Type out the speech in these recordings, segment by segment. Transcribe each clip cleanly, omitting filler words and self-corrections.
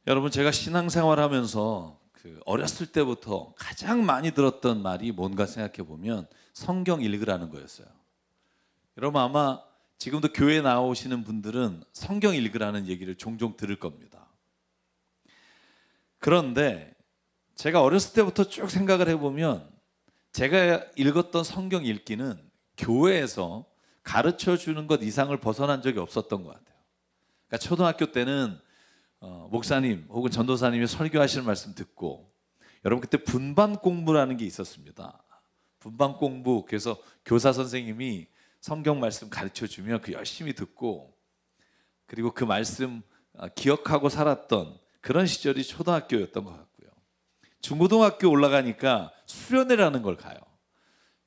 여러분, 제가 신앙생활하면서 어렸을 때부터 가장 많이 들었던 말이 뭔가 생각해 보면 성경 읽으라는 거였어요. 여러분, 아마 지금도 교회 나오시는 분들은 성경 읽으라는 얘기를 종종 들을 겁니다. 그런데 제가 어렸을 때부터 쭉 생각을 해보면 제가 읽었던 성경 읽기는 교회에서 가르쳐 주는 것 이상을 벗어난 적이 없었던 것 같아요. 그러니까 초등학교 때는 목사님 혹은 전도사님이 설교하시는 말씀 듣고, 여러분 그때 분반 공부라는 게 있었습니다. 분반 공부, 그래서 교사 선생님이 성경 말씀 가르쳐 주면 그 열심히 듣고, 그리고 그 말씀 기억하고 살았던 그런 시절이 초등학교였던 것 같고요. 중고등학교 올라가니까 수련회라는 걸 가요.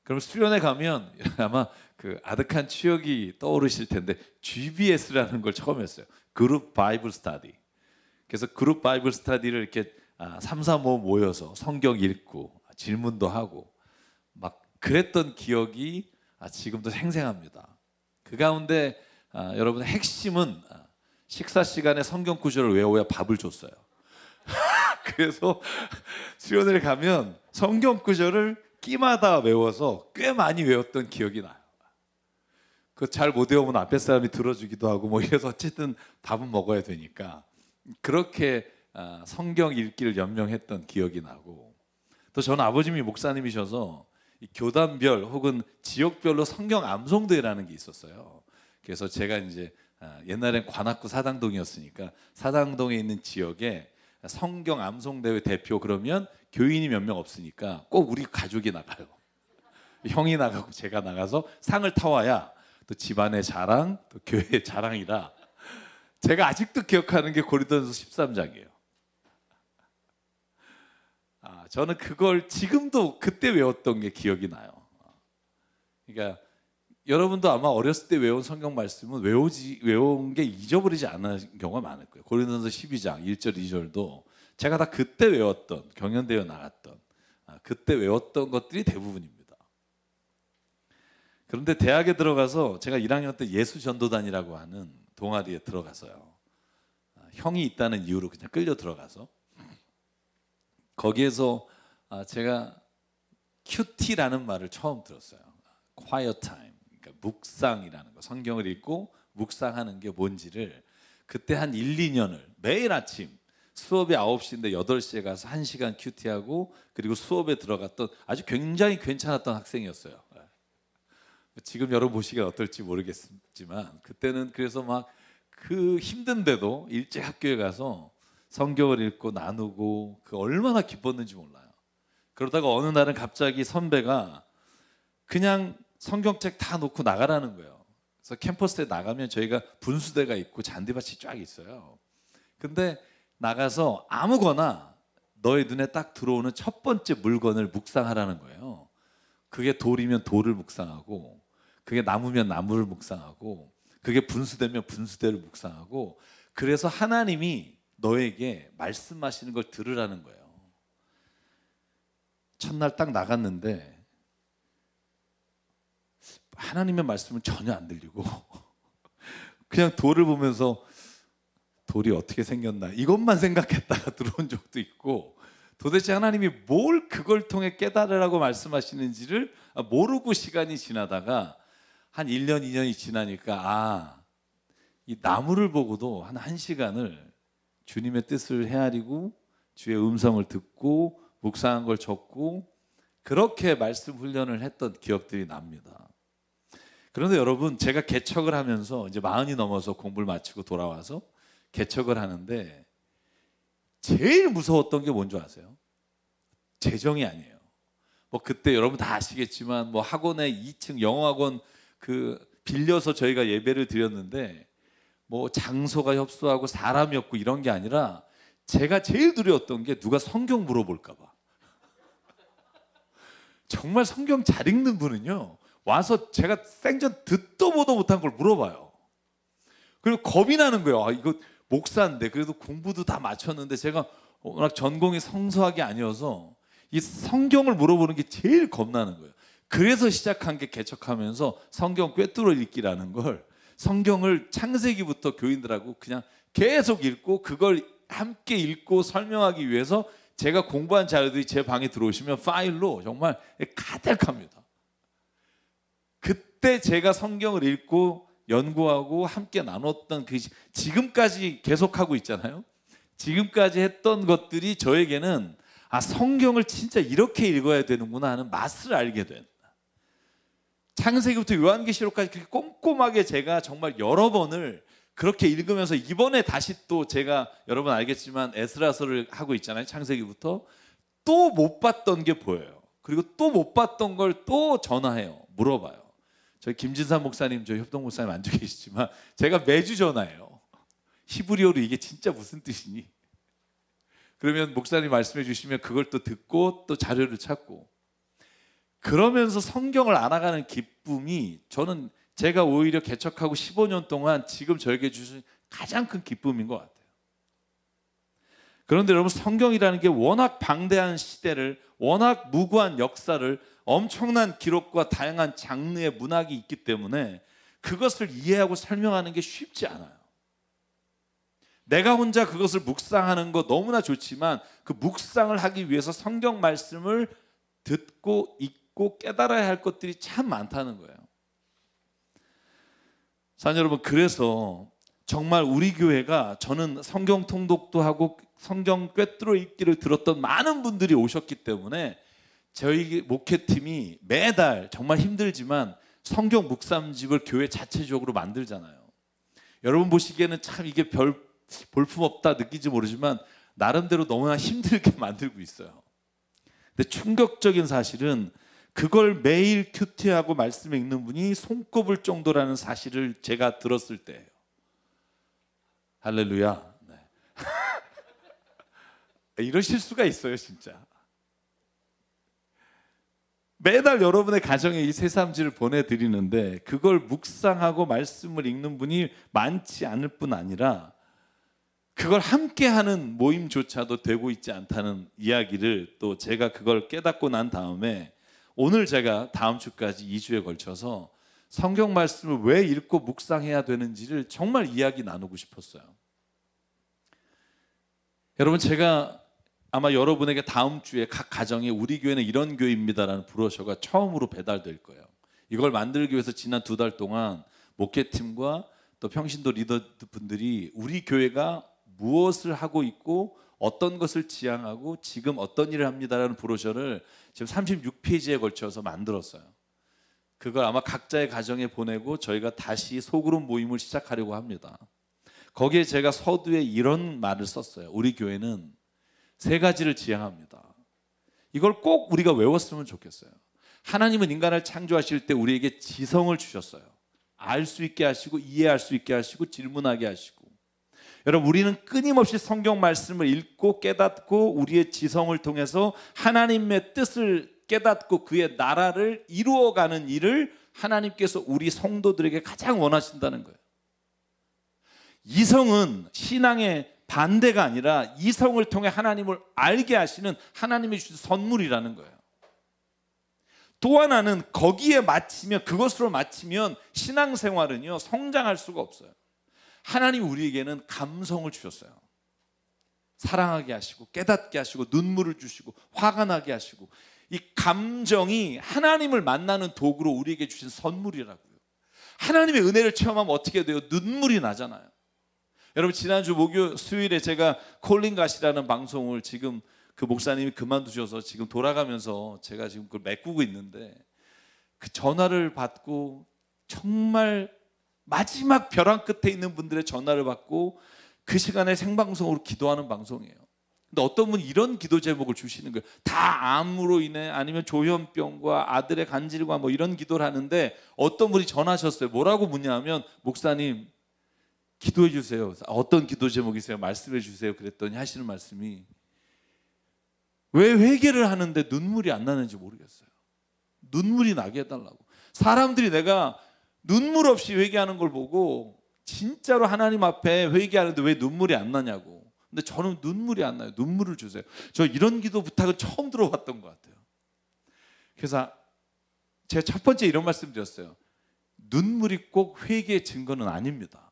그럼 수련회 가면 아마 그 아득한 추억이 떠오르실 텐데 GBS라는 걸 처음 했어요. 그룹 바이블 스터디. 그래서 그룹 바이블 스터디를 이렇게 3, 4, 5 모여서 성경 읽고 질문도 하고 막 그랬던 기억이 지금도 생생합니다. 그 가운데 여러분, 핵심은 식사 시간에 성경 구절을 외워야 밥을 줬어요. 그래서 수련회를 가면 성경 구절을 끼마다 외워서 꽤 많이 외웠던 기억이 나요. 그 잘 못 외우면 앞에 사람이 들어주기도 하고 뭐 이래서 어쨌든 밥은 먹어야 되니까 그렇게 성경 읽기를 연명했던 기억이 나고, 또 저는 아버님이 목사님이셔서 교단별 혹은 지역별로 성경 암송대회라는 게 있었어요. 그래서 제가 이제 옛날엔 관악구 사당동이었으니까 사당동에 있는 지역에 성경 암송대회 대표, 그러면 교인이 몇 명 없으니까 꼭 우리 가족이 나가요. 형이 나가고 제가 나가서 상을 타와야 또 집안의 자랑, 또 교회의 자랑이라 제가 아직도 기억하는 게 고린도전서 13장이에요. 저는 그걸 지금도 그때 외웠던 게 기억이 나요. 그러니까 여러분도 아마 어렸을 때 외운 성경 말씀은 외운 게 잊어버리지 않은 경우가 많을 거예요. 고린도전서 12장 1절 2절도 제가 다 그때 외웠던, 경연대회 나갔던 그때 외웠던 것들이 대부분입니다. 그런데 대학에 들어가서 제가 1학년 때 예수전도단이라고 하는 동아리에 들어가서요. 형이 있다는 이유로 그냥 끌려 들어가서 거기에서 제가 QT라는 말을 처음 들었어요. Quiet Time, 그러니까 묵상이라는 거, 성경을 읽고 묵상하는 게 뭔지를 그때 한 1, 2년을 매일 아침 수업이 9시인데 8시에 가서 1시간 QT하고, 그리고 수업에 들어갔던 아주 굉장히 괜찮았던 학생이었어요. 지금 여러분 보시기에 어떨지 모르겠지만 그때는 그래서 막 그 힘든데도 일찍 학교에 가서 성경을 읽고 나누고 그 얼마나 기뻤는지 몰라요. 그러다가 어느 날은 갑자기 선배가 그냥 성경책 다 놓고 나가라는 거예요. 그래서 캠퍼스에 나가면 저희가 분수대가 있고 잔디밭이 쫙 있어요. 근데 나가서 아무거나 너의 눈에 딱 들어오는 첫 번째 물건을 묵상하라는 거예요. 그게 돌이면 돌을 묵상하고, 그게 나무면 나무를 묵상하고, 그게 분수대면 분수대를 묵상하고, 그래서 하나님이 너에게 말씀하시는 걸 들으라는 거예요. 첫날 딱 나갔는데 하나님의 말씀은 전혀 안 들리고 그냥 돌을 보면서 돌이 어떻게 생겼나 이것만 생각했다가 들어온 적도 있고, 도대체 하나님이 뭘 그걸 통해 깨달으라고 말씀하시는지를 모르고 시간이 지나다가 한 1년, 2년이 지나니까 이 나무를 보고도 한 1시간을 주님의 뜻을 헤아리고 주의 음성을 듣고 묵상한 걸 적고 그렇게 말씀 훈련을 했던 기억들이 납니다. 그런데 여러분, 제가 개척을 하면서 이제 40이 넘어서 공부를 마치고 돌아와서 개척을 하는데 제일 무서웠던 게 뭔지 아세요? 재정이 아니에요. 뭐 그때 여러분 다 아시겠지만 뭐 학원에 2층 영어학원 빌려서 저희가 예배를 드렸는데 뭐 장소가 협소하고 사람이 없고 이런 게 아니라 제가 제일 두려웠던 게 누가 성경 물어볼까 봐. 정말 성경 잘 읽는 분은요 와서 제가 생전 듣도 보도 못한 걸 물어봐요. 그리고 겁이 나는 거예요. 이거 목사인데 그래도 공부도 다 마쳤는데 제가 워낙 전공이 성서학이 아니어서 이 성경을 물어보는 게 제일 겁나는 거예요. 그래서 시작한 게 개척하면서 성경 꿰뚫어 읽기라는 걸, 성경을 창세기부터 교인들하고 그냥 계속 읽고 그걸 함께 읽고 설명하기 위해서 제가 공부한 자료들이 제 방에 들어오시면 파일로 정말 가득합니다. 그때 제가 성경을 읽고 연구하고 함께 나눴던 그 지금까지 계속하고 있잖아요. 지금까지 했던 것들이 저에게는 성경을 진짜 이렇게 읽어야 되는구나 하는 맛을 알게 된, 창세기부터 요한계시록까지 그렇게 꼼꼼하게 제가 정말 여러 번을 그렇게 읽으면서, 이번에 다시 또 제가 여러분 알겠지만 에스라서를 하고 있잖아요. 창세기부터 또 못 봤던 게 보여요. 그리고 또 못 봤던 걸 또 전화해요. 물어봐요. 저희 김진산 목사님, 저희 협동 목사님 앉아 계시지만 제가 매주 전화해요. 히브리어로 이게 진짜 무슨 뜻이니? 그러면 목사님 말씀해 주시면 그걸 또 듣고 또 자료를 찾고, 그러면서 성경을 알아가는 기쁨이, 저는 제가 오히려 개척하고 15년 동안 지금 저에게 주신 가장 큰 기쁨인 것 같아요. 그런데 여러분, 성경이라는 게 워낙 방대한 시대를, 워낙 무구한 역사를, 엄청난 기록과 다양한 장르의 문학이 있기 때문에 그것을 이해하고 설명하는 게 쉽지 않아요. 내가 혼자 그것을 묵상하는 거 너무나 좋지만 그 묵상을 하기 위해서 성경 말씀을 듣고 읽고 깨달아야 할 것들이 참 많다는 거예요. 사랑하는 여러분, 그래서 정말 우리 교회가, 저는 성경 통독도 하고 성경 꿰뚫어 읽기를 들었던 많은 분들이 오셨기 때문에 저희 목회팀이 매달 정말 힘들지만 성경 묵상집을 교회 자체적으로 만들잖아요. 여러분 보시기에는 참 이게 별 볼품없다 느끼지 모르지만 나름대로 너무나 힘들게 만들고 있어요. 근데 충격적인 사실은 그걸 매일 큐티하고 말씀 읽는 분이 손꼽을 정도라는 사실을 제가 들었을 때예요. 할렐루야. 네. 이러실 수가 있어요, 진짜. 매달 여러분의 가정에 이 새삼지를 보내드리는데 그걸 묵상하고 말씀을 읽는 분이 많지 않을 뿐 아니라 그걸 함께하는 모임조차도 되고 있지 않다는 이야기를 또 제가 그걸 깨닫고 난 다음에 오늘 제가 다음 주까지 2주에 걸쳐서 성경 말씀을 왜 읽고 묵상해야 되는지를 정말 이야기 나누고 싶었어요. 여러분, 제가 아마 여러분에게 다음 주에 각 가정에 우리 교회는 이런 교회입니다라는 브로셔가 처음으로 배달될 거예요. 이걸 만들기 위해서 지난 2달 동안 목회팀과 또 평신도 리더분들이 우리 교회가 무엇을 하고 있고 어떤 것을 지향하고 지금 어떤 일을 합니다라는 브로셔를 지금 36페이지에 걸쳐서 만들었어요. 그걸 아마 각자의 가정에 보내고 저희가 다시 소그룹 모임을 시작하려고 합니다. 거기에 제가 서두에 이런 말을 썼어요. 우리 교회는 3가지를 지향합니다. 이걸 꼭 우리가 외웠으면 좋겠어요. 하나님은 인간을 창조하실 때 우리에게 지성을 주셨어요. 알 수 있게 하시고 이해할 수 있게 하시고 질문하게 하시고, 여러분, 우리는 끊임없이 성경 말씀을 읽고 깨닫고 우리의 지성을 통해서 하나님의 뜻을 깨닫고 그의 나라를 이루어가는 일을 하나님께서 우리 성도들에게 가장 원하신다는 거예요. 이성은 신앙의 반대가 아니라 이성을 통해 하나님을 알게 하시는 하나님이 주신 선물이라는 거예요. 또 하나는 거기에 맞추면, 그것으로 맞추면 신앙생활은요 성장할 수가 없어요. 하나님 우리에게는 감성을 주셨어요. 사랑하게 하시고 깨닫게 하시고 눈물을 주시고 화가 나게 하시고, 이 감정이 하나님을 만나는 도구로 우리에게 주신 선물이라고요. 하나님의 은혜를 체험하면 어떻게 돼요? 눈물이 나잖아요. 여러분, 지난주 목요 수요일에 제가 콜링갓이라는 방송을 지금 그 목사님이 그만두셔서 지금 돌아가면서 제가 지금 그걸 메꾸고 있는데, 그 전화를 받고 정말 마지막 벼랑 끝에 있는 분들의 전화를 받고 그 시간에 생방송으로 기도하는 방송이에요. 근데 어떤 분이 이런 기도 제목을 주시는 거예요. 다 암으로 인해 아니면 조현병과 아들의 간질과 뭐 이런 기도를 하는데 어떤 분이 전화하셨어요. 뭐라고 묻냐면, 목사님 기도해 주세요. 어떤 기도 제목이세요? 말씀해 주세요. 그랬더니 하시는 말씀이, 왜 회개를 하는데 눈물이 안 나는지 모르겠어요. 눈물이 나게 해달라고. 사람들이 내가 눈물 없이 회개하는 걸 보고 진짜로 하나님 앞에 회개하는데 왜 눈물이 안 나냐고. 근데 저는 눈물이 안 나요. 눈물을 주세요. 저 이런 기도 부탁을 처음 들어봤던 것 같아요. 그래서 제가 첫 번째 이런 말씀 드렸어요. 눈물이 꼭 회개의 증거는 아닙니다.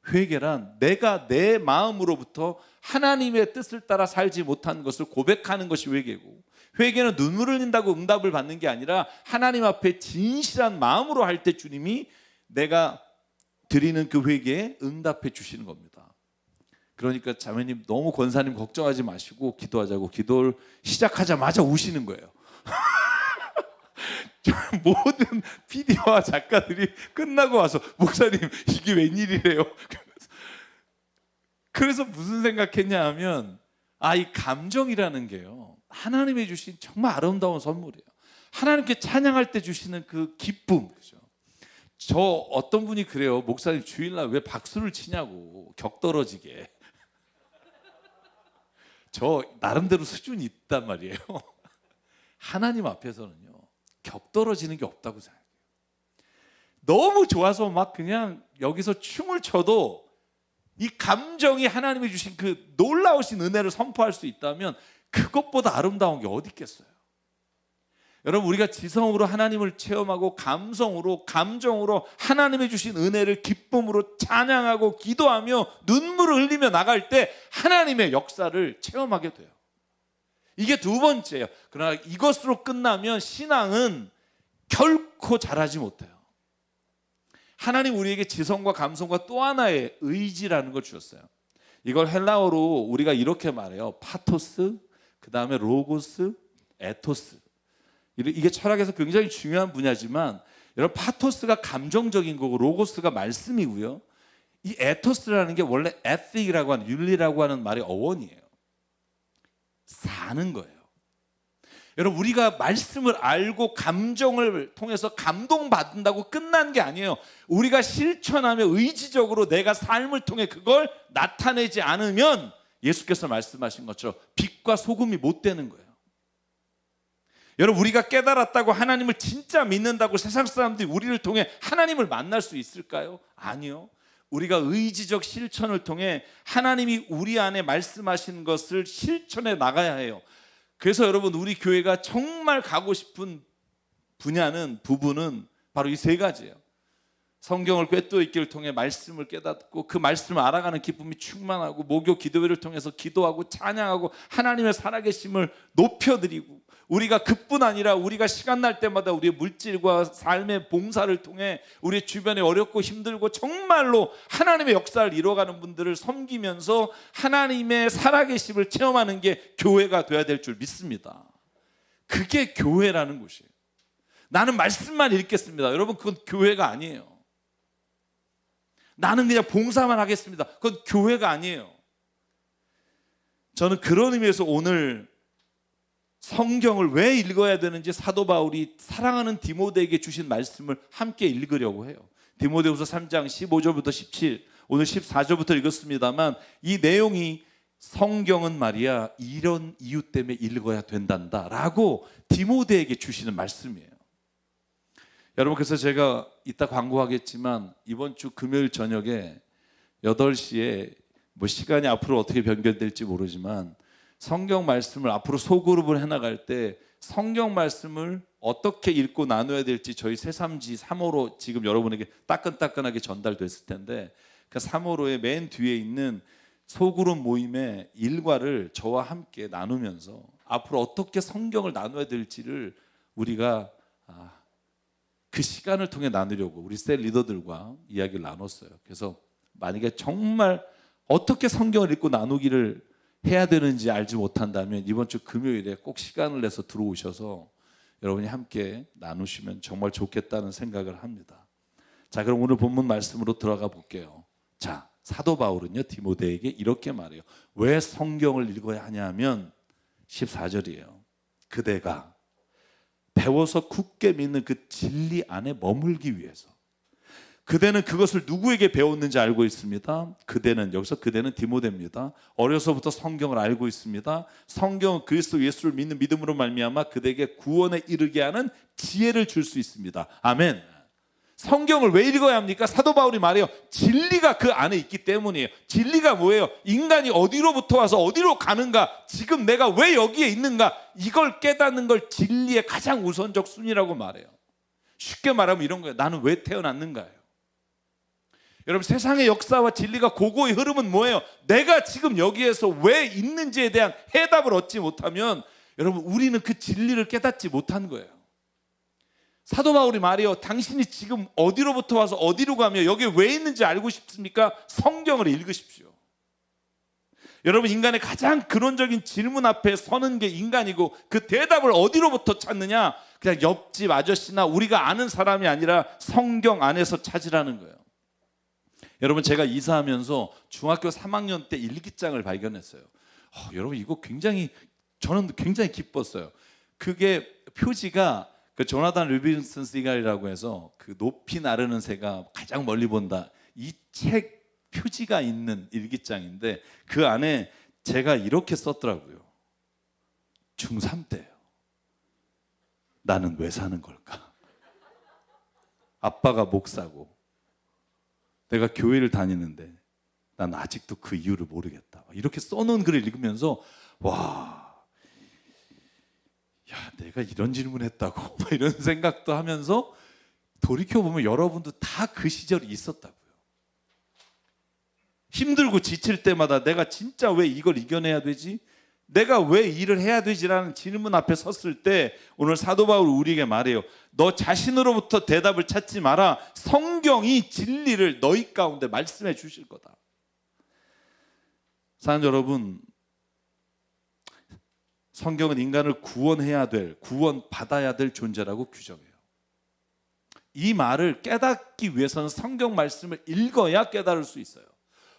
회개란 내가 내 마음으로부터 하나님의 뜻을 따라 살지 못한 것을 고백하는 것이 회개고, 회개는 눈물을 흘린다고 응답을 받는 게 아니라 하나님 앞에 진실한 마음으로 할 때 주님이 내가 드리는 그 회개에 응답해 주시는 겁니다. 그러니까 자매님, 너무 권사님 걱정하지 마시고 기도하자고 기도를 시작하자마자 우시는 거예요. 모든 PD와 작가들이 끝나고 와서 목사님 이게 웬일이래요. 그래서 무슨 생각했냐 하면, 이 감정이라는 게요, 하나님이 주신 정말 아름다운 선물이에요. 하나님께 찬양할 때 주시는 그 기쁨. 그죠? 저 어떤 분이 그래요. 목사님 주일날 왜 박수를 치냐고, 격떨어지게. 저 나름대로 수준이 있단 말이에요. 하나님 앞에서는요, 격떨어지는 게 없다고 생각해요. 너무 좋아서 막 그냥 여기서 춤을 춰도 이 감정이 하나님이 주신 그 놀라우신 은혜를 선포할 수 있다면 그것보다 아름다운 게 어디 있겠어요. 여러분, 우리가 지성으로 하나님을 체험하고 감정으로 하나님이 주신 은혜를 기쁨으로 찬양하고 기도하며 눈물을 흘리며 나갈 때 하나님의 역사를 체험하게 돼요. 이게 두 번째예요. 그러나 이것으로 끝나면 신앙은 결코 자라지 못해요. 하나님 우리에게 지성과 감성과 또 하나의 의지라는 걸 주셨어요. 이걸 헬라어로 우리가 이렇게 말해요. 파토스, 그 다음에 로고스, 에토스. 이게 철학에서 굉장히 중요한 분야지만, 여러분, 파토스가 감정적인 거고 로고스가 말씀이고요, 이 에토스라는 게 원래 에틱이라고 하는, 윤리라고 하는 말의 어원이에요. 사는 거예요. 여러분, 우리가 말씀을 알고 감정을 통해서 감동받는다고 끝난 게 아니에요. 우리가 실천하며 의지적으로 내가 삶을 통해 그걸 나타내지 않으면 예수께서 말씀하신 것처럼 빛과 소금이 못 되는 거예요. 여러분, 우리가 깨달았다고 하나님을 진짜 믿는다고 세상 사람들이 우리를 통해 하나님을 만날 수 있을까요? 아니요. 우리가 의지적 실천을 통해 하나님이 우리 안에 말씀하시는 것을 실천해 나가야 해요. 그래서 여러분, 우리 교회가 정말 가고 싶은 부분은 바로 이 세 가지예요. 성경을 꿰뚫어 읽기를 통해 말씀을 깨닫고 그 말씀을 알아가는 기쁨이 충만하고, 목요 기도회를 통해서 기도하고 찬양하고 하나님의 살아계심을 높여드리고, 우리가 그뿐 아니라 우리가 시간 날 때마다 우리의 물질과 삶의 봉사를 통해 우리 주변에 어렵고 힘들고 정말로 하나님의 역사를 이루어가는 분들을 섬기면서 하나님의 살아계심을 체험하는 게 교회가 돼야 될 줄 믿습니다. 그게 교회라는 곳이에요. 나는 말씀만 읽겠습니다. 여러분, 그건 교회가 아니에요. 나는 그냥 봉사만 하겠습니다. 그건 교회가 아니에요. 저는 그런 의미에서 오늘 성경을 왜 읽어야 되는지 사도 바울이 사랑하는 디모데에게 주신 말씀을 함께 읽으려고 해요. 디모데후서 3장 15절부터 17, 오늘 14절부터 읽었습니다만, 이 내용이 성경은 말이야 이런 이유 때문에 읽어야 된단다 라고 디모데에게 주시는 말씀이에요. 여러분, 그래서 제가 이따 광고하겠지만 이번 주 금요일 저녁에 8시에 시간이 앞으로 어떻게 변경될지 모르지만 성경 말씀을 앞으로 소그룹을 해나갈 때 성경 말씀을 어떻게 읽고 나눠야 될지 저희 새삼지 3호로 지금 여러분에게 따끈따끈하게 전달됐을 텐데, 그 3호로의 맨 뒤에 있는 소그룹 모임의 일과를 저와 함께 나누면서 앞으로 어떻게 성경을 나눠야 될지를 우리가 그 시간을 통해 나누려고 우리 셀 리더들과 이야기를 나눴어요. 그래서 만약에 정말 어떻게 성경을 읽고 나누기를 해야 되는지 알지 못한다면 이번 주 금요일에 꼭 시간을 내서 들어오셔서 여러분이 함께 나누시면 정말 좋겠다는 생각을 합니다. 자, 그럼 오늘 본문 말씀으로 들어가 볼게요. 자, 사도 바울은요 디모데에게 이렇게 말해요. 왜 성경을 읽어야 하냐면 14절이에요. 그대가 배워서 굳게 믿는 그 진리 안에 머물기 위해서. 그대는 그것을 누구에게 배웠는지 알고 있습니다. 여기서 그대는 디모데입니다. 어려서부터 성경을 알고 있습니다. 성경은 그리스도 예수를 믿는 믿음으로 말미암아 그대에게 구원에 이르게 하는 지혜를 줄 수 있습니다. 아멘. 성경을 왜 읽어야 합니까? 사도 바울이 말해요. 진리가 그 안에 있기 때문이에요. 진리가 뭐예요? 인간이 어디로부터 와서 어디로 가는가, 지금 내가 왜 여기에 있는가, 이걸 깨닫는 걸 진리의 가장 우선적 순위라고 말해요. 쉽게 말하면 이런 거예요. 나는 왜 태어났는가예요. 여러분, 세상의 역사와 진리가 고고의 흐름은 뭐예요? 내가 지금 여기에서 왜 있는지에 대한 해답을 얻지 못하면 여러분, 우리는 그 진리를 깨닫지 못한 거예요. 사도 바울이 말해요. 당신이 지금 어디로부터 와서 어디로 가며 여기에 왜 있는지 알고 싶습니까? 성경을 읽으십시오. 여러분, 인간의 가장 근원적인 질문 앞에 서는 게 인간이고, 그 대답을 어디로부터 찾느냐? 그냥 옆집 아저씨나 우리가 아는 사람이 아니라 성경 안에서 찾으라는 거예요. 여러분, 제가 이사하면서 중학교 3학년 때 일기장을 발견했어요. 여러분, 이거 저는 굉장히 기뻤어요. 그게 표지가 그 조나단 리빈슨 시갈이라고 해서 그 높이 나르는 새가 가장 멀리 본다, 이 책 표지가 있는 일기장인데, 그 안에 제가 이렇게 썼더라고요. 중3 때예요. 나는 왜 사는 걸까? 아빠가 목사고 내가 교회를 다니는데 난 아직도 그 이유를 모르겠다. 이렇게 써놓은 글을 읽으면서 와, 야, 내가 이런 질문했다고 이런 생각도 하면서 돌이켜보면 여러분도 다 그 시절이 있었다고요. 힘들고 지칠 때마다 내가 진짜 왜 이걸 이겨내야 되지? 내가 왜 일을 해야 되지라는 질문 앞에 섰을 때 오늘 사도 바울이 우리에게 말해요. 너 자신으로부터 대답을 찾지 마라. 성경이 진리를 너희 가운데 말씀해 주실 거다. 사랑하는 여러분, 성경은 인간을 구원받아야 될 존재라고 규정해요. 이 말을 깨닫기 위해서는 성경 말씀을 읽어야 깨달을 수 있어요.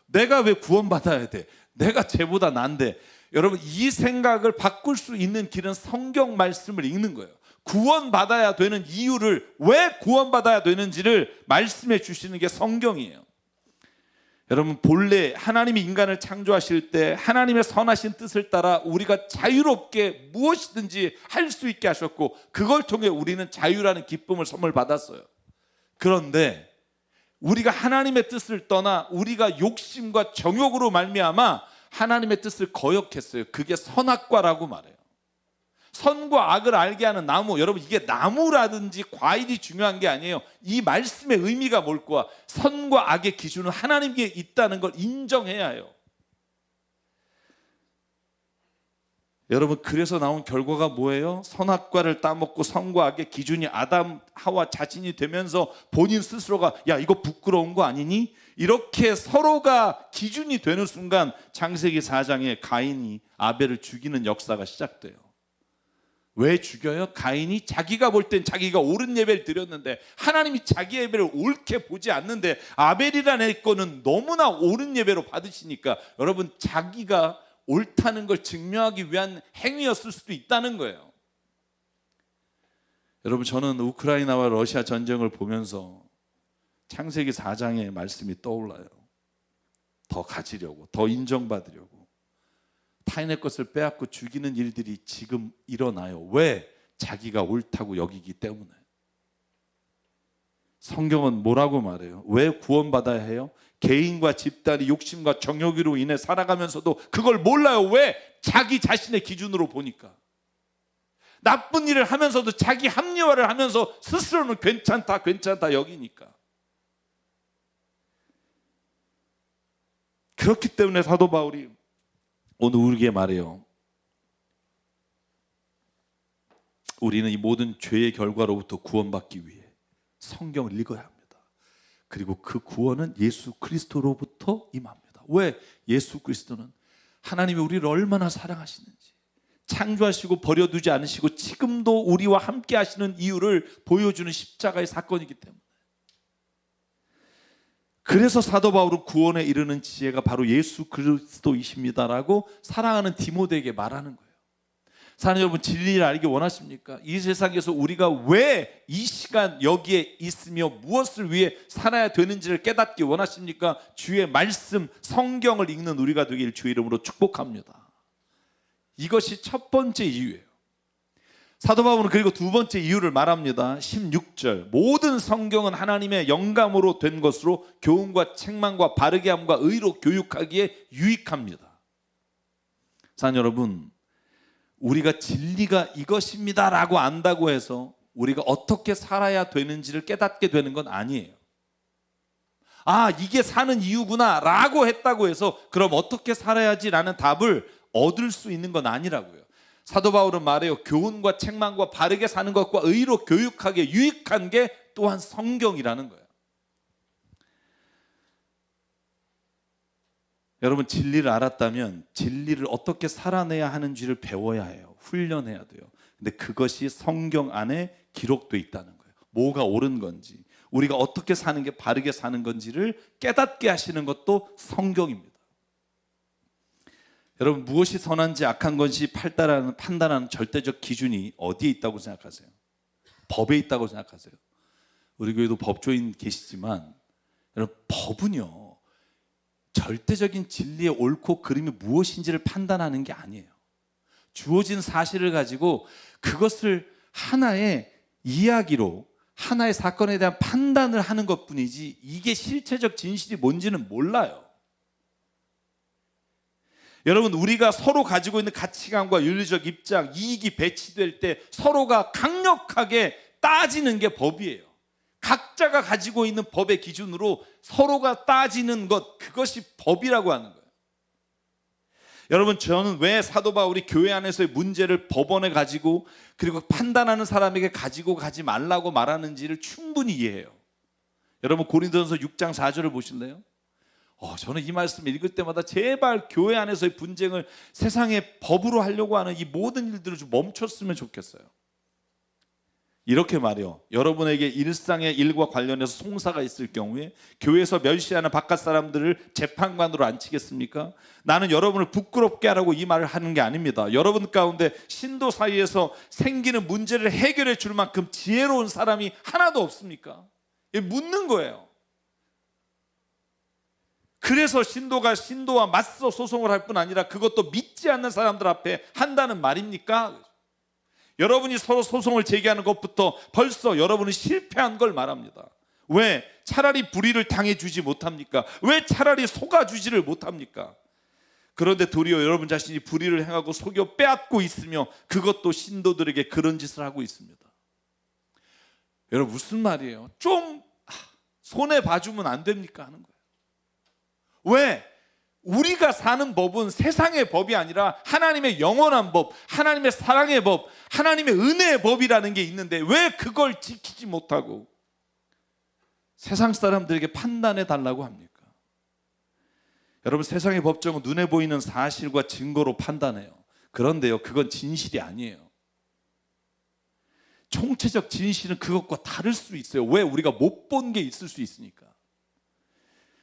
내가 왜 구원받아야 돼? 내가 쟤보다 난데. 여러분, 이 생각을 바꿀 수 있는 길은 성경 말씀을 읽는 거예요. 구원받아야 되는 이유를, 왜 구원받아야 되는지를 말씀해 주시는 게 성경이에요. 여러분, 본래 하나님이 인간을 창조하실 때 하나님의 선하신 뜻을 따라 우리가 자유롭게 무엇이든지 할 수 있게 하셨고, 그걸 통해 우리는 자유라는 기쁨을 선물 받았어요. 그런데 우리가 하나님의 뜻을 떠나 우리가 욕심과 정욕으로 말미암아 하나님의 뜻을 거역했어요. 그게 선악과라고 말해요. 선과 악을 알게 하는 나무, 여러분, 이게 나무라든지 과일이 중요한 게 아니에요. 이 말씀의 의미가 뭘까? 선과 악의 기준은 하나님께 있다는 걸 인정해야 해요. 여러분, 그래서 나온 결과가 뭐예요? 선악과를 따먹고 선과 악의 기준이 아담 하와 자신이 되면서 본인 스스로가 야, 이거 부끄러운 거 아니니? 이렇게 서로가 기준이 되는 순간 창세기 4장에 가인이 아벨을 죽이는 역사가 시작돼요. 왜 죽여요? 가인이 자기가 볼 땐 자기가 옳은 예배를 드렸는데 하나님이 자기 예배를 옳게 보지 않는데 아벨이라는 애 거는 너무나 옳은 예배로 받으시니까 여러분, 자기가 옳다는 걸 증명하기 위한 행위였을 수도 있다는 거예요. 여러분, 저는 우크라이나와 러시아 전쟁을 보면서 창세기 4장의 말씀이 떠올라요. 더 가지려고, 더 인정받으려고 타인의 것을 빼앗고 죽이는 일들이 지금 일어나요. 왜? 자기가 옳다고 여기기 때문에. 성경은 뭐라고 말해요? 왜 구원받아야 해요? 개인과 집단이 욕심과 정욕으로 인해 살아가면서도 그걸 몰라요. 왜? 자기 자신의 기준으로 보니까. 나쁜 일을 하면서도 자기 합리화를 하면서 스스로는 괜찮다 여기니까. 그렇기 때문에 사도 바울이 오늘 우리에게 말해요. 우리는 이 모든 죄의 결과로부터 구원받기 위해 성경을 읽어야 합니다. 그리고 그 구원은 예수 그리스도로부터 임합니다. 왜? 예수 그리스도는 하나님이 우리를 얼마나 사랑하시는지, 창조하시고 버려두지 않으시고 지금도 우리와 함께 하시는 이유를 보여주는 십자가의 사건이기 때문에. 그래서 사도 바울은 구원에 이르는 지혜가 바로 예수 그리스도이십니다라고 사랑하는 디모데에게 말하는 거예요. 사랑하는 여러분, 진리를 알기 원하십니까? 이 세상에서 우리가 왜 이 시간 여기에 있으며 무엇을 위해 살아야 되는지를 깨닫기 원하십니까? 주의 말씀, 성경을 읽는 우리가 되길 주의 이름으로 축복합니다. 이것이 첫 번째 이유예요. 사도 바울은 그리고 두 번째 이유를 말합니다. 16절, 모든 성경은 하나님의 영감으로 된 것으로 교훈과 책망과 바르게 함과 의로 교육하기에 유익합니다. 사랑하는 여러분, 우리가 진리가 이것입니다라고 안다고 해서 우리가 어떻게 살아야 되는지를 깨닫게 되는 건 아니에요. 아, 이게 사는 이유구나 라고 했다고 해서 그럼 어떻게 살아야지 라는 답을 얻을 수 있는 건 아니라고요. 사도 바울은 말해요. 교훈과 책망과 바르게 사는 것과 의로 교육하게 유익한 게 또한 성경이라는 거예요. 여러분, 진리를 알았다면 진리를 어떻게 살아내야 하는지를 배워야 해요. 훈련해야 돼요. 근데 그것이 성경 안에 기록되어 있다는 거예요. 뭐가 옳은 건지, 우리가 어떻게 사는 게 바르게 사는 건지를 깨닫게 하시는 것도 성경입니다. 여러분, 무엇이 선한지 악한 것이 판단하는 절대적 기준이 어디에 있다고 생각하세요? 법에 있다고 생각하세요? 우리 교회도 법조인 계시지만 여러분, 법은요 절대적인 진리의 옳고 그름이 무엇인지를 판단하는 게 아니에요. 주어진 사실을 가지고 그것을 하나의 이야기로, 하나의 사건에 대한 판단을 하는 것뿐이지 이게 실체적 진실이 뭔지는 몰라요. 여러분, 우리가 서로 가지고 있는 가치관과 윤리적 입장, 이익이 배치될 때 서로가 강력하게 따지는 게 법이에요. 각자가 가지고 있는 법의 기준으로 서로가 따지는 것, 그것이 법이라고 하는 거예요. 여러분, 저는 왜 사도 바울이 교회 안에서의 문제를 법원에 가지고 그리고 판단하는 사람에게 가지고 가지 말라고 말하는지를 충분히 이해해요. 여러분, 고린도전서 6장 4절을 보실래요? 저는 이 말씀을 읽을 때마다 제발 교회 안에서의 분쟁을 세상의 법으로 하려고 하는 이 모든 일들을 좀 멈췄으면 좋겠어요. 이렇게 말해요. 여러분에게 일상의 일과 관련해서 송사가 있을 경우에 교회에서 멸시하는 바깥 사람들을 재판관으로 앉히겠습니까? 나는 여러분을 부끄럽게 하라고 이 말을 하는 게 아닙니다. 여러분 가운데 신도 사이에서 생기는 문제를 해결해 줄 만큼 지혜로운 사람이 하나도 없습니까? 묻는 거예요. 그래서 신도와 맞서 소송을 할 뿐 아니라 그것도 믿지 않는 사람들 앞에 한다는 말입니까? 여러분이 서로 소송을 제기하는 것부터 벌써 여러분은 실패한 걸 말합니다. 왜? 차라리 불의를 당해주지 못합니까? 왜 차라리 속아주지를 못합니까? 그런데 도리어 여러분 자신이 불의를 행하고 속여 빼앗고 있으며 그것도 신도들에게 그런 짓을 하고 있습니다. 여러분, 무슨 말이에요? 좀 손해 봐주면 안 됩니까? 하는 거예요. 왜? 우리가 사는 법은 세상의 법이 아니라 하나님의 영원한 법, 하나님의 사랑의 법, 하나님의 은혜의 법이라는 게 있는데 왜 그걸 지키지 못하고 세상 사람들에게 판단해 달라고 합니까? 여러분, 세상의 법정은 눈에 보이는 사실과 증거로 판단해요. 그런데요, 그건 진실이 아니에요. 총체적 진실은 그것과 다를 수 있어요. 왜? 우리가 못 본 게 있을 수 있으니까.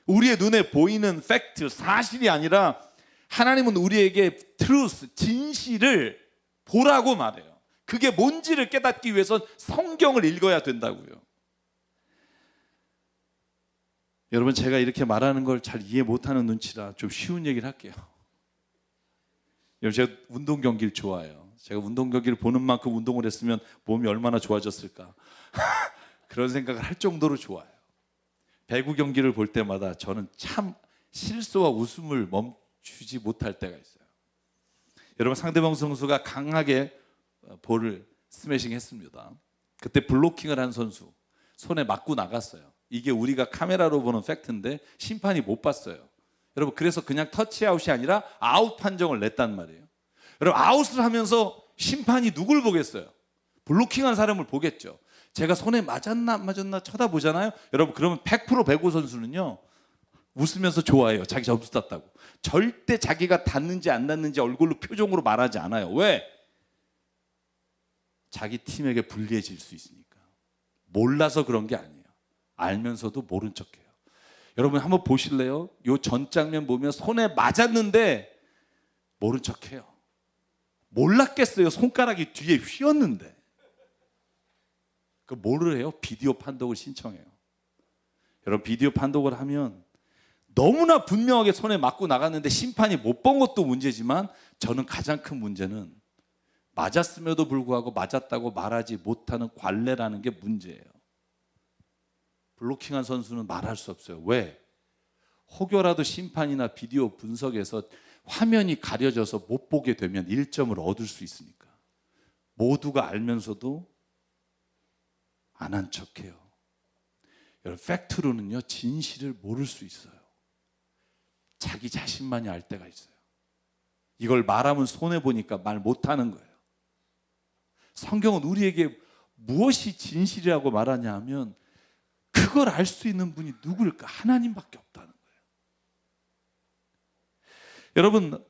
우리의 눈에 보이는 팩트, 사실이 아니라 하나님은 우리에게 truth, 진실을 보라고 말해요. 그게 뭔지를 깨닫기 위해선 성경을 읽어야 된다고요. 여러분, 제가 이렇게 말하는 걸 잘 이해 못하는 눈치라 좀 쉬운 얘기를 할게요. 여러분, 제가 운동 경기를 좋아해요. 제가 운동 경기를 보는 만큼 운동을 했으면 몸이 얼마나 좋아졌을까 그런 생각을 할 정도로 좋아요. 배구 경기를 볼 때마다 저는 참 실수와 웃음을 멈추지 못할 때가 있어요. 여러분, 상대방 선수가 강하게 볼을 스매싱 했습니다. 그때 블로킹을 한 선수 손에 맞고 나갔어요. 이게 우리가 카메라로 보는 팩트인데 심판이 못 봤어요. 여러분, 그래서 그냥 터치아웃이 아니라 아웃 판정을 냈단 말이에요. 여러분, 아웃을 하면서 심판이 누굴 보겠어요? 블로킹한 사람을 보겠죠. 제가 손에 맞았나 안 맞았나 쳐다보잖아요. 여러분, 그러면 100% 배구 선수는요 웃으면서 좋아해요. 자기 점수 땄다고. 절대 자기가 닿는지 안 닿는지 얼굴로 표정으로 말하지 않아요. 왜? 자기 팀에게 불리해질 수 있으니까. 몰라서 그런 게 아니에요. 알면서도 모른 척해요. 여러분, 한번 보실래요? 요 전 장면 보면 손에 맞았는데 모른 척해요. 몰랐겠어요. 손가락이 뒤에 휘었는데. 그 뭐를 해요? 비디오 판독을 신청해요. 여러분, 비디오 판독을 하면 너무나 분명하게 손에 맞고 나갔는데 심판이 못 본 것도 문제지만 저는 가장 큰 문제는 맞았음에도 불구하고 맞았다고 말하지 못하는 관례라는 게 문제예요. 블로킹한 선수는 말할 수 없어요. 왜? 혹여라도 심판이나 비디오 분석에서 화면이 가려져서 못 보게 되면 1점을 얻을 수 있으니까. 모두가 알면서도 안 한 척해요. 여러분, 팩트로는요, 진실을 모를 수 있어요. 자기 자신만이 알 때가 있어요. 이걸 말하면 손해보니까 말 못하는 거예요. 성경은 우리에게 무엇이 진실이라고 말하냐 하면 그걸 알 수 있는 분이 누구일까? 하나님밖에 없다는 거예요. 여러분,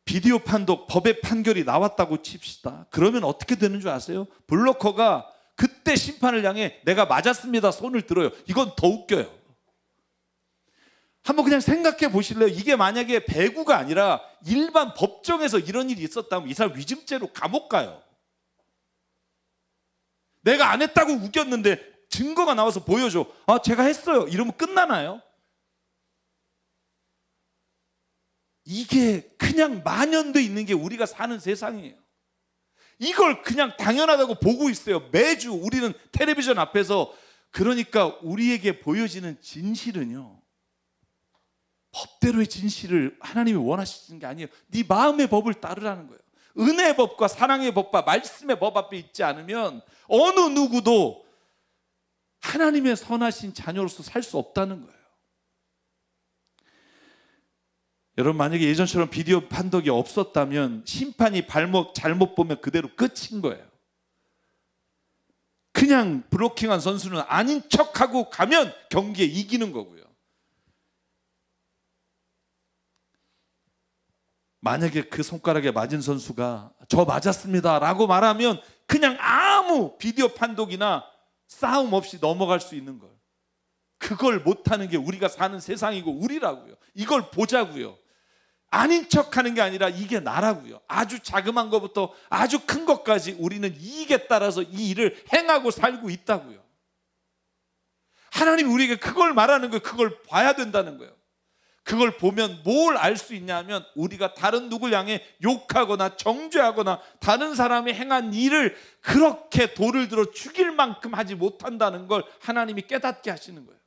비디오 판독, 법의 판결이 나왔다고 칩시다. 그러면 어떻게 되는 줄 아세요? 블로커가 그때 심판을 향해 내가 맞았습니다 손을 들어요. 이건 더 웃겨요. 한번 그냥 생각해 보실래요? 이게 만약에 배구가 아니라 일반 법정에서 이런 일이 있었다면 이 사람 위증죄로 감옥 가요. 내가 안 했다고 우겼는데 증거가 나와서 보여줘. 아, 제가 했어요. 이러면 끝나나요? 이게 그냥 만연돼 있는 게 우리가 사는 세상이에요. 이걸 그냥 당연하다고 보고 있어요. 매주 우리는 텔레비전 앞에서. 그러니까 우리에게 보여지는 진실은요, 법대로의 진실을 하나님이 원하시는 게 아니에요. 네 마음의 법을 따르라는 거예요. 은혜의 법과 사랑의 법과 말씀의 법 앞에 있지 않으면 어느 누구도 하나님의 선하신 자녀로서 살 수 없다는 거예요. 여러분, 만약에 예전처럼 비디오 판독이 없었다면 심판이 발목 잘못 보면 그대로 끝인 거예요. 그냥 브로킹한 선수는 아닌 척하고 가면 경기에 이기는 거고요. 만약에 그 손가락에 맞은 선수가 저 맞았습니다 라고 말하면 그냥 아무 비디오 판독이나 싸움 없이 넘어갈 수 있는 걸. 그걸 못하는 게 우리가 사는 세상이고 우리라고요. 이걸 보자고요. 아닌 척하는 게 아니라 이게 나라고요. 아주 자그만 것부터 아주 큰 것까지 우리는 이익에 따라서 이 일을 행하고 살고 있다고요. 하나님이 우리에게 그걸 말하는 거예요. 그걸 봐야 된다는 거예요. 그걸 보면 뭘 알 수 있냐면 우리가 다른 누구를 향해 욕하거나 정죄하거나 다른 사람이 행한 일을 그렇게 돌을 들어 죽일 만큼 하지 못한다는 걸 하나님이 깨닫게 하시는 거예요.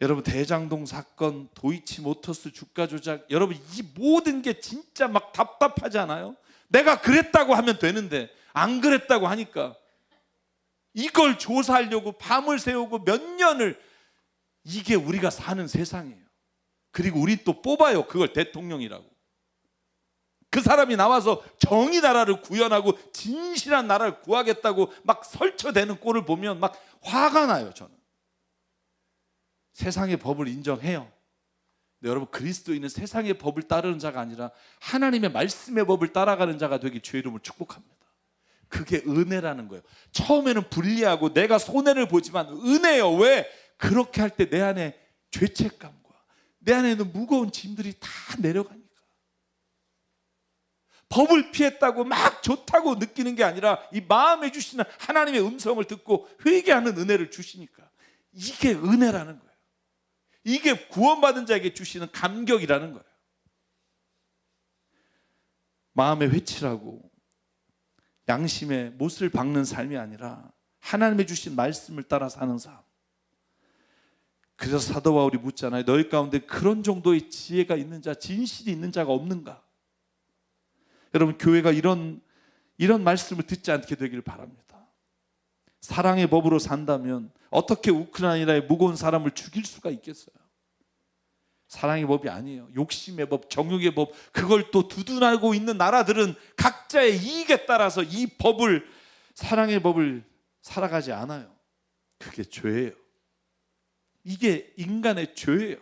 여러분, 대장동 사건, 도이치모터스 주가 조작, 여러분 이 모든 게 진짜 막 답답하지 않아요? 내가 그랬다고 하면 되는데 안 그랬다고 하니까 이걸 조사하려고 밤을 새우고 몇 년을, 이게 우리가 사는 세상이에요. 그리고 우리 또 뽑아요. 그걸 대통령이라고. 그 사람이 나와서 정의 나라를 구현하고 진실한 나라를 구하겠다고 막 설쳐대는 꼴을 보면 막 화가 나요. 저는 세상의 법을 인정해요. 근데 여러분, 그리스도인은 세상의 법을 따르는 자가 아니라 하나님의 말씀의 법을 따라가는 자가 되기 주의 이름으로 축복합니다. 그게 은혜라는 거예요. 처음에는 불리하고 내가 손해를 보지만 은혜예요. 왜? 그렇게 할 때 내 안에 죄책감과 내 안에 있는 무거운 짐들이 다 내려가니까. 법을 피했다고 막 좋다고 느끼는 게 아니라 이 마음에 주시는 하나님의 음성을 듣고 회개하는 은혜를 주시니까 이게 은혜라는 거예요. 이게 구원받은 자에게 주시는 감격이라는 거예요. 마음의 회칠하고 양심에 못을 박는 삶이 아니라 하나님의 주신 말씀을 따라 사는 삶. 그래서 사도 바울이 묻잖아요. 너희 가운데 그런 정도의 지혜가 있는 자, 진실이 있는 자가 없는가? 여러분, 교회가 이런 말씀을 듣지 않게 되기를 바랍니다. 사랑의 법으로 산다면 어떻게 우크라이나의 무거운 사람을 죽일 수가 있겠어요? 사랑의 법이 아니에요. 욕심의 법, 정욕의 법, 그걸 또 두둔하고 있는 나라들은 각자의 이익에 따라서 이 법을, 사랑의 법을 살아가지 않아요. 그게 죄예요. 이게 인간의 죄예요.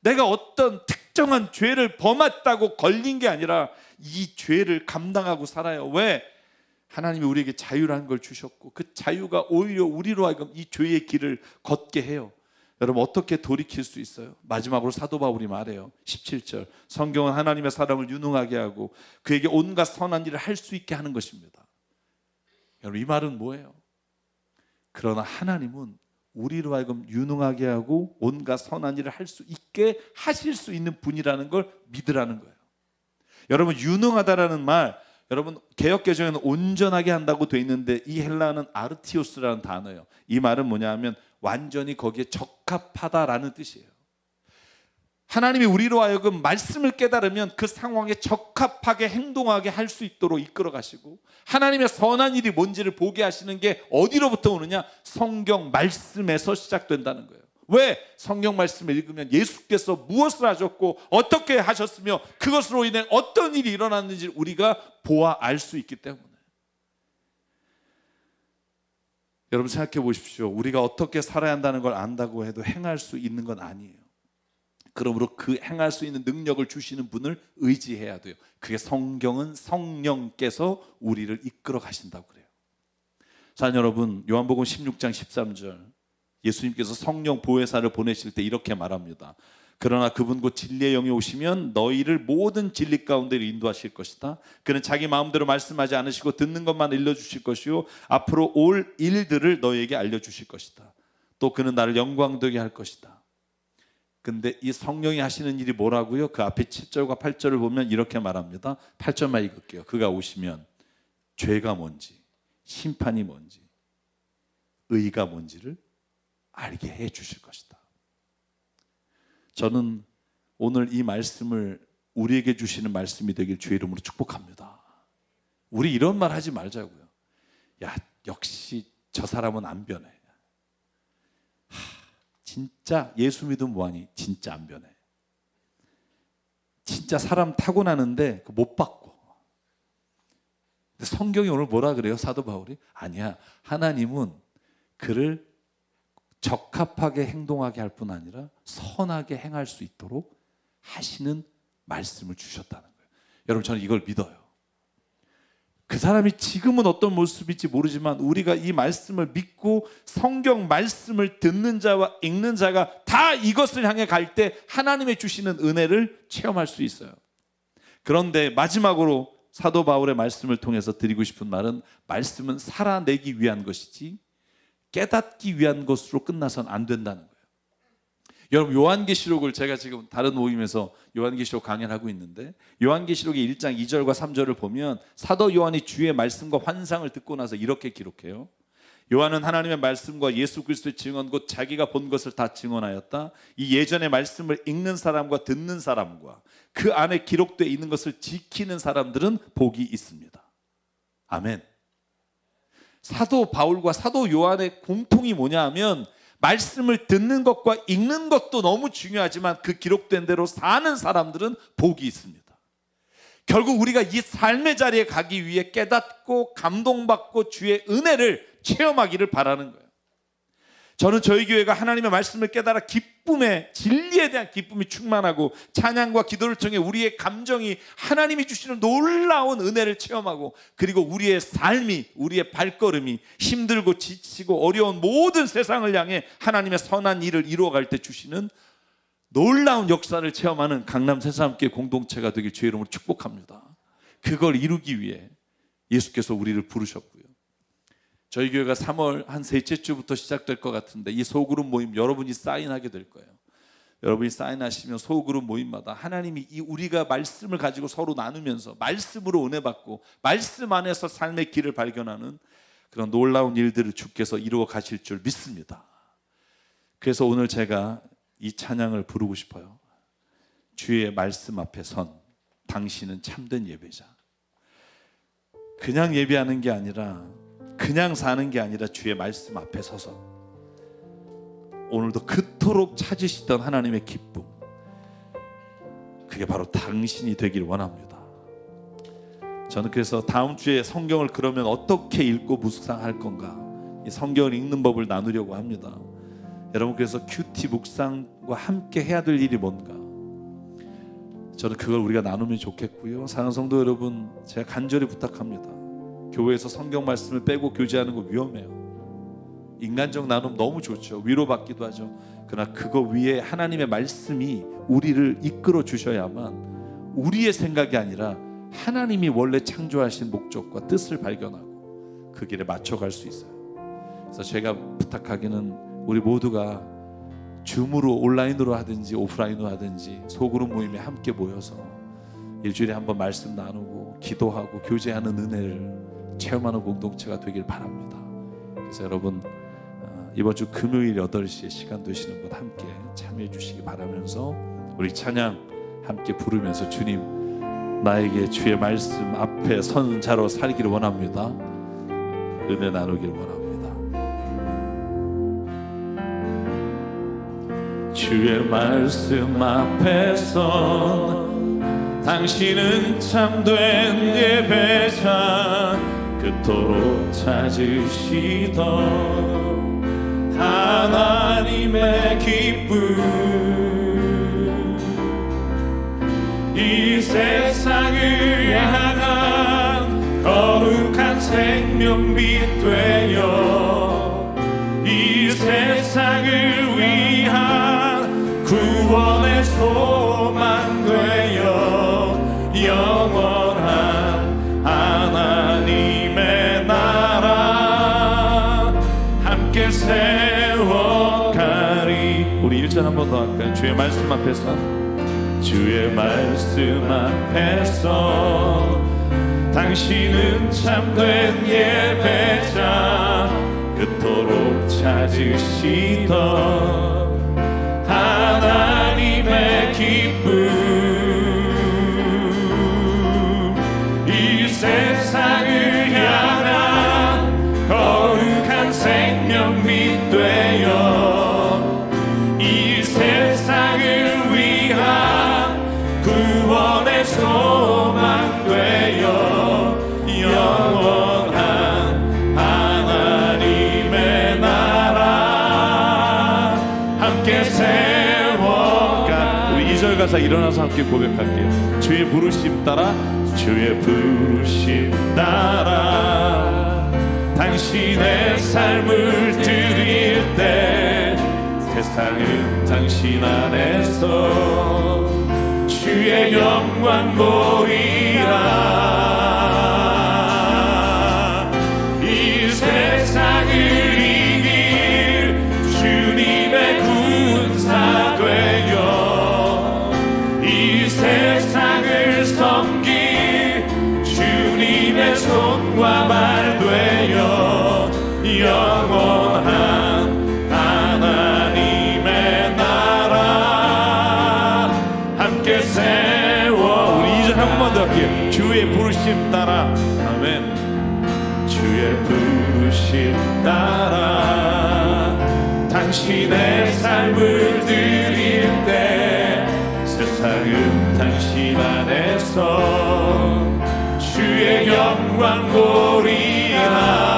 내가 어떤 특정한 죄를 범했다고 걸린 게 아니라 이 죄를 감당하고 살아요. 왜? 하나님이 우리에게 자유라는 걸 주셨고 그 자유가 오히려 우리로 하여금 이 죄의 길을 걷게 해요. 여러분, 어떻게 돌이킬 수 있어요? 마지막으로 사도 바울이 말해요. 17절. 성경은 하나님의 사람을 유능하게 하고 그에게 온갖 선한 일을 할 수 있게 하는 것입니다. 여러분, 이 말은 뭐예요? 그러나 하나님은 우리로 하여금 유능하게 하고 온갖 선한 일을 할 수 있게 하실 수 있는 분이라는 걸 믿으라는 거예요. 여러분, 유능하다라는 말, 여러분 개역개정에는 온전하게 한다고 돼 있는데 이 헬라어는 아르티오스라는 단어예요. 이 말은 뭐냐 하면 완전히 거기에 적합하다라는 뜻이에요. 하나님이 우리로 하여금 말씀을 깨달으면 그 상황에 적합하게 행동하게 할 수 있도록 이끌어 가시고, 하나님의 선한 일이 뭔지를 보게 하시는 게 어디로부터 오느냐? 성경 말씀에서 시작된다는 거예요. 왜? 성경 말씀을 읽으면 예수께서 무엇을 하셨고 어떻게 하셨으며 그것으로 인해 어떤 일이 일어났는지 우리가 보아 알 수 있기 때문에. 여러분 생각해 보십시오. 우리가 어떻게 살아야 한다는 걸 안다고 해도 행할 수 있는 건 아니에요. 그러므로 그 행할 수 있는 능력을 주시는 분을 의지해야 돼요. 그게 성경은 성령께서 우리를 이끌어 가신다고 그래요. 자, 여러분, 요한복음 16장 13절, 예수님께서 성령 보혜사를 보내실 때 이렇게 말합니다. 그러나 그분 곧 진리의 영이 오시면 너희를 모든 진리 가운데로 인도하실 것이다. 그는 자기 마음대로 말씀하지 않으시고 듣는 것만 일러주실 것이요 앞으로 올 일들을 너희에게 알려주실 것이다. 또 그는 나를 영광되게 할 것이다. 근데 이 성령이 하시는 일이 뭐라고요? 그 앞에 7절과 8절을 보면 이렇게 말합니다. 8절만 읽을게요. 그가 오시면 죄가 뭔지, 심판이 뭔지, 의가 뭔지를 알게 해 주실 것이다. 저는 오늘 이 말씀을 우리에게 주시는 말씀이 되길 주의 이름으로 축복합니다. 우리 이런 말 하지 말자고요. 야, 역시 저 사람은 안 변해. 진짜 예수 믿으면 뭐하니? 진짜 안 변해. 진짜 사람 타고나는데 못 바꿔. 근데 성경이 오늘 뭐라 그래요? 사도 바울이? 아니야. 하나님은 그를 적합하게 행동하게 할 뿐 아니라 선하게 행할 수 있도록 하시는 말씀을 주셨다는 거예요. 여러분, 저는 이걸 믿어요. 그 사람이 지금은 어떤 모습일지 모르지만 우리가 이 말씀을 믿고 성경 말씀을 듣는 자와 읽는 자가 다 이것을 향해 갈 때 하나님의 주시는 은혜를 체험할 수 있어요. 그런데 마지막으로 사도 바울의 말씀을 통해서 드리고 싶은 말은, 말씀은 살아내기 위한 것이지 깨닫기 위한 것으로 끝나선 안 된다는 거예요. 여러분, 요한계시록을 제가 지금 다른 모임에서 요한계시록 강연을 하고 있는데, 요한계시록의 1장 2절과 3절을 보면 사도 요한이 주의 말씀과 환상을 듣고 나서 이렇게 기록해요. 요한은 하나님의 말씀과 예수 그리스도의 증언 곧 자기가 본 것을 다 증언하였다. 이 예전의 말씀을 읽는 사람과 듣는 사람과 그 안에 기록되어 있는 것을 지키는 사람들은 복이 있습니다. 아멘. 사도 바울과 사도 요한의 공통이 뭐냐 하면, 말씀을 듣는 것과 읽는 것도 너무 중요하지만 그 기록된 대로 사는 사람들은 복이 있습니다. 결국 우리가 이 삶의 자리에 가기 위해 깨닫고 감동받고 주의 은혜를 체험하기를 바라는 거예요. 저는 저희 교회가 하나님의 말씀을 깨달아 기쁨에, 진리에 대한 기쁨이 충만하고 찬양과 기도를 통해 우리의 감정이 하나님이 주시는 놀라운 은혜를 체험하고, 그리고 우리의 삶이, 우리의 발걸음이 힘들고 지치고 어려운 모든 세상을 향해 하나님의 선한 일을 이루어갈 때 주시는 놀라운 역사를 체험하는 강남 새삼교회 공동체가 되길 주의 이름으로 축복합니다. 그걸 이루기 위해 예수께서 우리를 부르셨고요. 저희 교회가 3월 한 셋째 주부터 시작될 것 같은데, 이 소그룹 모임 여러분이 사인하게 될 거예요. 여러분이 사인하시면 소그룹 모임마다 하나님이 이 우리가 말씀을 가지고 서로 나누면서 말씀으로 은혜 받고 말씀 안에서 삶의 길을 발견하는 그런 놀라운 일들을 주께서 이루어 가실 줄 믿습니다. 그래서 오늘 제가 이 찬양을 부르고 싶어요. 주의 말씀 앞에 선 당신은 참된 예배자. 그냥 예배하는 게 아니라, 그냥 사는 게 아니라 주의 말씀 앞에 서서 오늘도 그토록 찾으시던 하나님의 기쁨, 그게 바로 당신이 되길 원합니다. 저는 그래서 다음 주에 성경을 그러면 어떻게 읽고 묵상할 건가, 이 성경을 읽는 법을 나누려고 합니다. 여러분, 그래서 큐티 묵상과 함께 해야 될 일이 뭔가, 저는 그걸 우리가 나누면 좋겠고요. 사랑하는 성도 여러분, 제가 간절히 부탁합니다. 교회에서 성경 말씀을 빼고 교제하는 거 위험해요. 인간적 나눔 너무 좋죠. 위로받기도 하죠. 그러나 그거 위에 하나님의 말씀이 우리를 이끌어 주셔야만 우리의 생각이 아니라 하나님이 원래 창조하신 목적과 뜻을 발견하고 그 길에 맞춰갈 수 있어요. 그래서 제가 부탁하기는, 우리 모두가 줌으로, 온라인으로 하든지 오프라인으로 하든지 소그룹 모임에 함께 모여서 일주일에 한번 말씀 나누고 기도하고 교제하는 은혜를 체험하는 공동체가 되길 바랍니다. 그래서 여러분, 이번 주 금요일 8시에 시간 되시는 분 함께 참여해 주시기 바라면서 우리 찬양 함께 부르면서 주님, 나에게 주의 말씀 앞에 선 자로 살기를 원합니다. 은혜 나누기를 원합니다. 주의 말씀 앞에서 당신은 참된 예배자, 그토록 찾으시던 하나님의 기쁨, 이 세상을 향한 거룩한 생명빛 되어 이 세상을 위한 구원의 소망 되어 영원한 하나님의 나라 함께 세워가리. 우리 1절 한 번 더 할까요? 주의 말씀 앞에서, 주의 말씀 앞에서 당신은 참된 예배자, 그토록 찾으시던 하나님의 기쁨, 이 세상을 향한 거룩한 생명빛 되어 이 세상을 위한 구원의 소망 되어 영원한 하나님의 나라 함께 세워가. 우리 2절 가사 일어나서 함께 고백할게요. 주의 부르심 따라, 주의 부르심 따라 당신의 삶을 드릴 때 세상은 당신 안에서 주의 영광 보이라. 이 세상을 이길 주님의 군사 되어 이 세상을 섬길 주님의 손과 발 되어 영원한 하나님의 나라 함께 세워. 우리 2절 한 번만 더 할게요. 주의 부르심 따라. 아멘. 주의 부르심 따라 당신의 삶을 드릴 때 세상은 당신 안에서 주의 영광 보리라.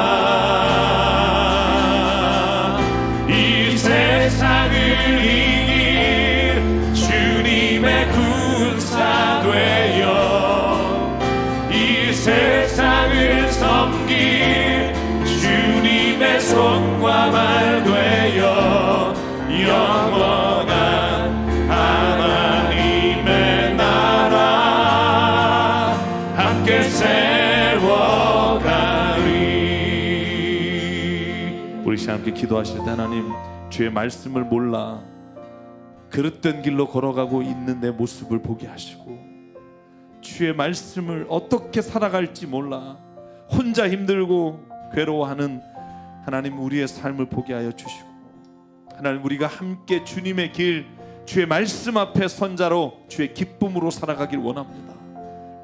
이 세상을 이길 주님의 군사 되어 이 세상을 섬길 주님의 손과 발 되어 영원한 하나님의 나라 함께 세워가리. 우리 시간 함께 기도하실 때, 하나님, 주의 말씀을 몰라 그릇된 길로 걸어가고 있는 내 모습을 보게 하시고, 주의 말씀을 어떻게 살아갈지 몰라 혼자 힘들고 괴로워하는 하나님 우리의 삶을 보게 하여 주시고, 하나님 우리가 함께 주님의 길, 주의 말씀 앞에 선자로 주의 기쁨으로 살아가길 원합니다.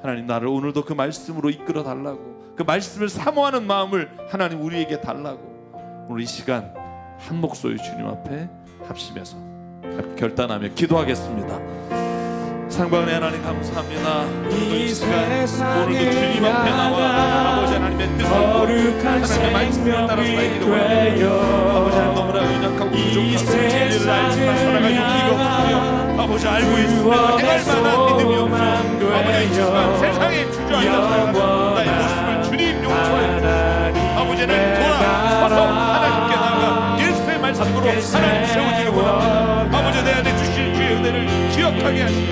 하나님, 나를 오늘도 그 말씀으로 이끌어 달라고, 그 말씀을 사모하는 마음을 하나님 우리에게 달라고, 오늘 이 시간 한 목소리 주님 앞에 합심해서 결단하며 기도하겠습니다. 상방의 하나님 감사합니다. 오늘도 이 시간, 오늘도 주님 앞에 나와 아버지 하나님의 뜻을 하나님의 말씀에 따라 살기를 원합니다. 아버지 하나님, 너무나 연약하고 부족하고 진리를 알지만 살아갈 용기가 없으며 아버지 알고 있으면 행할 만한 믿음이 없어 아버지 이 시간 세상에 주저앉아 살아가는 나의 모습을 주님 용서하여 아버지 하나님 돌아서서 하나님께 나아가 예수의 말씀으로 하나님 세우기를 원합니다. 아버지 내 안에 주신 주의 은혜를 기억하게 하시고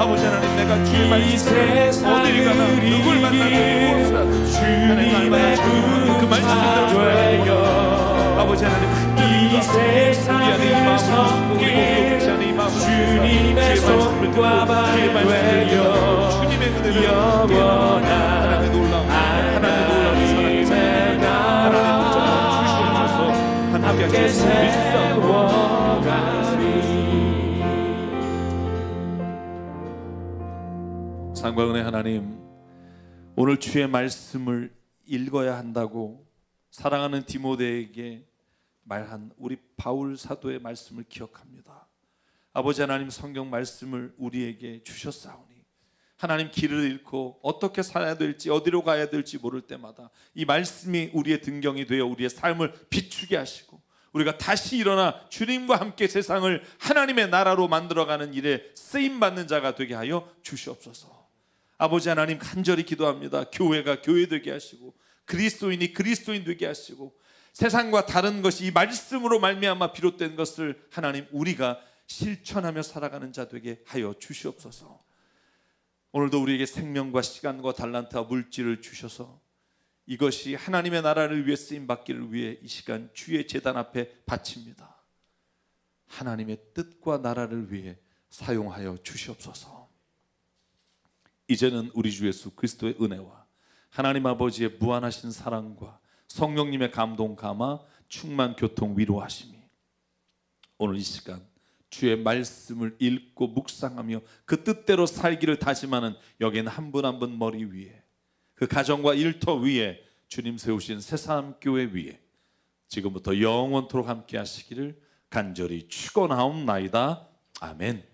아버지 하나님, 내가 주의 말씀을 어딜 가나 누굴 만나도 무엇을 하든 하나님 얼마나 좋은 그 말씀을 따르고 아버지 하나님, 우리 안에 이 마음을 우리 목록지 안에 이 마음을 주님의 손과 발 되어 주님의 은혜를 하나님의 놀라운 하나님의 사랑이 하나님의 주시옵소서. 하나님께 하시옵소서. 상과 은혜 하나님, 오늘 주의 말씀을 읽어야 한다고 사랑하는 디모데에게 말한 우리 바울 사도의 말씀을 기억합니다. 아버지 하나님, 성경 말씀을 우리에게 주셨사오니 하나님, 길을 잃고 어떻게 살아야 될지 어디로 가야 될지 모를 때마다 이 말씀이 우리의 등경이 되어 우리의 삶을 비추게 하시고 우리가 다시 일어나 주님과 함께 세상을 하나님의 나라로 만들어가는 일에 쓰임받는 자가 되게 하여 주시옵소서. 아버지 하나님, 간절히 기도합니다. 교회가 교회되게 하시고 그리스도인이 그리스도인 되게 하시고 세상과 다른 것이 이 말씀으로 말미암아 비롯된 것을 하나님, 우리가 실천하며 살아가는 자 되게 하여 주시옵소서. 오늘도 우리에게 생명과 시간과 달란트와 물질을 주셔서 이것이 하나님의 나라를 위해 쓰임받기를 위해 이 시간 주의 제단 앞에 바칩니다. 하나님의 뜻과 나라를 위해 사용하여 주시옵소서. 이제는 우리 주 예수 그리스도의 은혜와 하나님 아버지의 무한하신 사랑과 성령님의 감동 감화 충만 교통 위로하심이 오늘 이 시간 주의 말씀을 읽고 묵상하며 그 뜻대로 살기를 다짐하는 여기는 한 분 한 분 머리 위에, 그 가정과 일터 위에 주님 세우신 새사람교회 위에 지금부터 영원토록 함께 하시기를 간절히 축원하옵나이다. 아멘.